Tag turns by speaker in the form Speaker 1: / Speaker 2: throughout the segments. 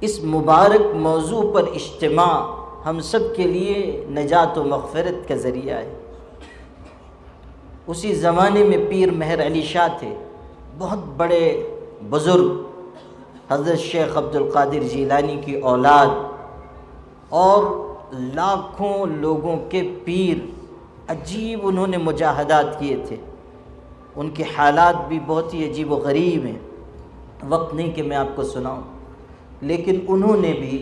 Speaker 1: اس مبارک موضوع پر اجتماع ہم سب کے لیے نجات و مغفرت کا ذریعہ ہے۔ اسی زمانے میں پیر مہر علی شاہ تھے، بہت بڑے بزرگ، حضرت شیخ عبد القادر جیلانی کی اولاد، اور لاکھوں لوگوں کے پیر۔ عجیب انہوں نے مجاہدات کیے تھے، ان کے حالات بھی بہت ہی عجیب و غریب ہیں، وقت نہیں کہ میں آپ کو سناؤں، لیکن انہوں نے بھی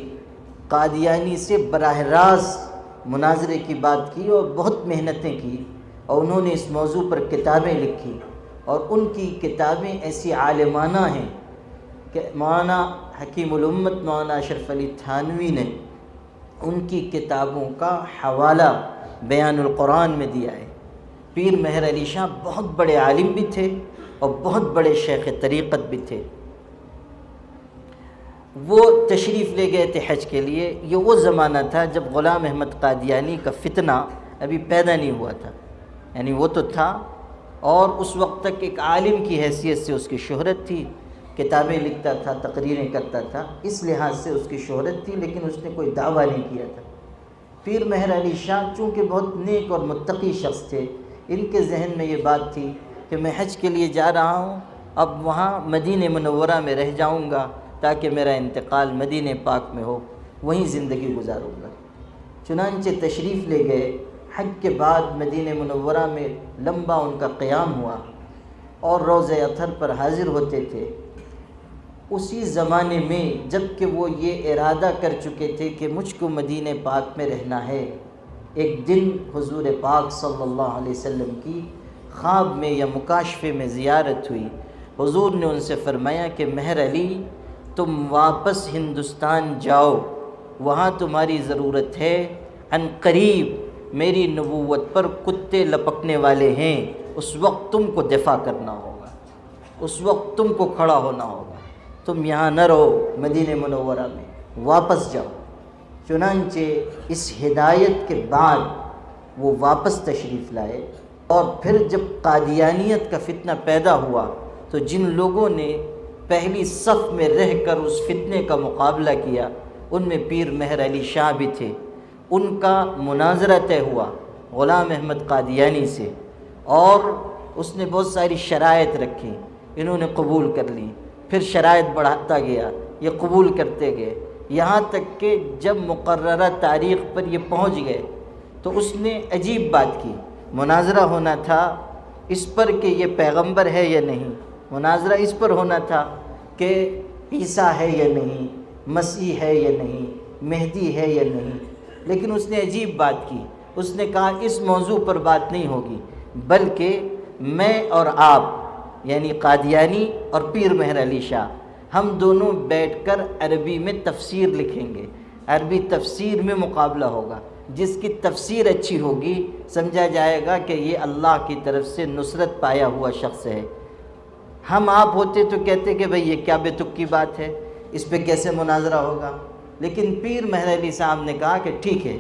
Speaker 1: قادیانی سے براہ راست مناظرے کی بات کی اور بہت محنتیں کی، اور انہوں نے اس موضوع پر کتابیں لکھی، اور ان کی کتابیں ایسی عالمانہ ہیں کہ مولانا حکیم الامت مولانا اشرف علی تھانوی نے ان کی کتابوں کا حوالہ بیان القرآن میں دیا ہے۔ پیر مہر علی شاہ بہت بڑے عالم بھی تھے اور بہت بڑے شیخ طریقت بھی تھے۔ وہ تشریف لے گئے تھے حج کے لیے۔ یہ وہ زمانہ تھا جب غلام احمد قادیانی کا فتنہ ابھی پیدا نہیں ہوا تھا، یعنی وہ تو تھا، اور اس وقت تک ایک عالم کی حیثیت سے اس کی شہرت تھی، کتابیں لکھتا تھا، تقریریں کرتا تھا، اس لحاظ سے اس کی شہرت تھی، لیکن اس نے کوئی دعویٰ نہیں کیا تھا۔ پیر مہر علی شاہ چونکہ بہت نیک اور متقی شخص تھے، ان کے ذہن میں یہ بات تھی کہ میں حج کے لیے جا رہا ہوں، اب وہاں مدینہ منورہ میں رہ جاؤں گا تاکہ میرا انتقال مدینہ پاک میں ہو، وہیں زندگی گزاروں گا۔ چنانچہ تشریف لے گئے۔ حج کے بعد مدینہ منورہ میں لمبا ان کا قیام ہوا اور روضہ اطہر پر حاضر ہوتے تھے۔ اسی زمانے میں جب کہ وہ یہ ارادہ کر چکے تھے کہ مجھ کو مدینہ پاک میں رہنا ہے، ایک دن حضور پاک صلی اللہ علیہ وسلم کی خواب میں یا مکاشفے میں زیارت ہوئی۔ حضور نے ان سے فرمایا کہ مہر علی، تم واپس ہندوستان جاؤ، وہاں تمہاری ضرورت ہے، عن قریب میری نبوت پر کتے لپکنے والے ہیں، اس وقت تم کو دفاع کرنا ہوگا، اس وقت تم کو کھڑا ہونا ہوگا، تم یہاں نہ رہو، مدینہ منورہ میں واپس جاؤ۔ چنانچہ اس ہدایت کے بعد وہ واپس تشریف لائے، اور پھر جب قادیانیت کا فتنہ پیدا ہوا تو جن لوگوں نے پہلی صف میں رہ کر اس فتنے کا مقابلہ کیا، ان میں پیر مہر علی شاہ بھی تھے۔ ان کا مناظرہ طے ہوا غلام احمد قادیانی سے، اور اس نے بہت ساری شرائط رکھی، انہوں نے قبول کر لی، پھر شرائط بڑھاتا گیا، یہ قبول کرتے گئے، یہاں تک کہ جب مقررہ تاریخ پر یہ پہنچ گئے تو اس نے عجیب بات کی۔ مناظرہ ہونا تھا اس پر کہ یہ پیغمبر ہے یا نہیں، مناظرہ اس پر ہونا تھا کہ عیسیٰ ہے یا نہیں، مسیح ہے یا نہیں، مہدی ہے یا نہیں، لیکن اس نے عجیب بات کی۔ اس نے کہا اس موضوع پر بات نہیں ہوگی، بلکہ میں اور آپ، یعنی قادیانی اور پیر مہر علی شاہ، ہم دونوں بیٹھ کر عربی میں تفسیر لکھیں گے، عربی تفسیر میں مقابلہ ہوگا، جس کی تفسیر اچھی ہوگی سمجھا جائے گا کہ یہ اللہ کی طرف سے نصرت پایا ہوا شخص ہے۔ ہم آپ ہوتے تو کہتے کہ بھئی یہ کیا بے تک کی بات ہے، اس پہ کیسے مناظرہ ہوگا، لیکن پیر مہر علی صاحب نے کہا کہ ٹھیک ہے،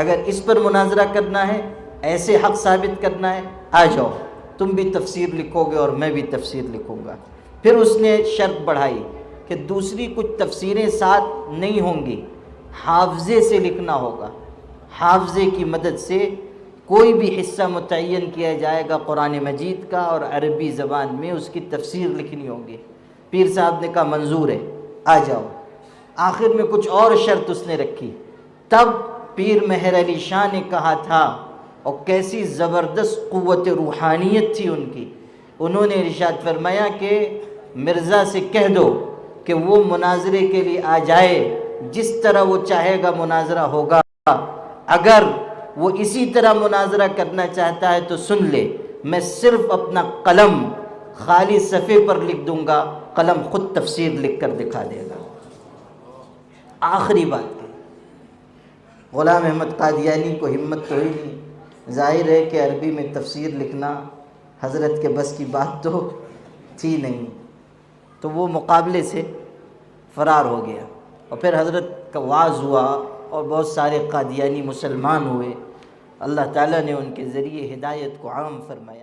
Speaker 1: اگر اس پر مناظرہ کرنا ہے، ایسے حق ثابت کرنا ہے، آ جاؤ، تم بھی تفسیر لکھو گے اور میں بھی تفسیر لکھوں گا۔ پھر اس نے شرط بڑھائی کہ دوسری کچھ تفسیریں ساتھ نہیں ہوں گی، حافظے سے لکھنا ہوگا، حافظے کی مدد سے کوئی بھی حصہ متعین کیا جائے گا قرآن مجید کا، اور عربی زبان میں اس کی تفسیر لکھنی ہوگی۔ پیر صاحب نے کہا منظور ہے، آ جاؤ۔ آخر میں کچھ اور شرط اس نے رکھی، تب پیر مہر علی شاہ نے کہا تھا، اور کیسی زبردست قوت روحانیت تھی ان کی، انہوں نے ارشاد فرمایا کہ مرزا سے کہہ دو کہ وہ مناظرے کے لیے آ جائے، جس طرح وہ چاہے گا مناظرہ ہوگا، اگر وہ اسی طرح مناظرہ کرنا چاہتا ہے تو سن لے، میں صرف اپنا قلم خالی صفحے پر لکھ دوں گا، قلم خود تفسیر لکھ کر دکھا دے گا۔ آخری بات ہے، غلام احمد قادیانی کو ہمت تو ہی نہیں، ظاہر ہے کہ عربی میں تفسیر لکھنا حضرت کے بس کی بات تو تھی نہیں، تو وہ مقابلے سے فرار ہو گیا، اور پھر حضرت کا وعظ ہوا اور بہت سارے قادیانی مسلمان ہوئے، اللہ تعالیٰ نے ان کے ذریعے ہدایت کو عام فرمایا۔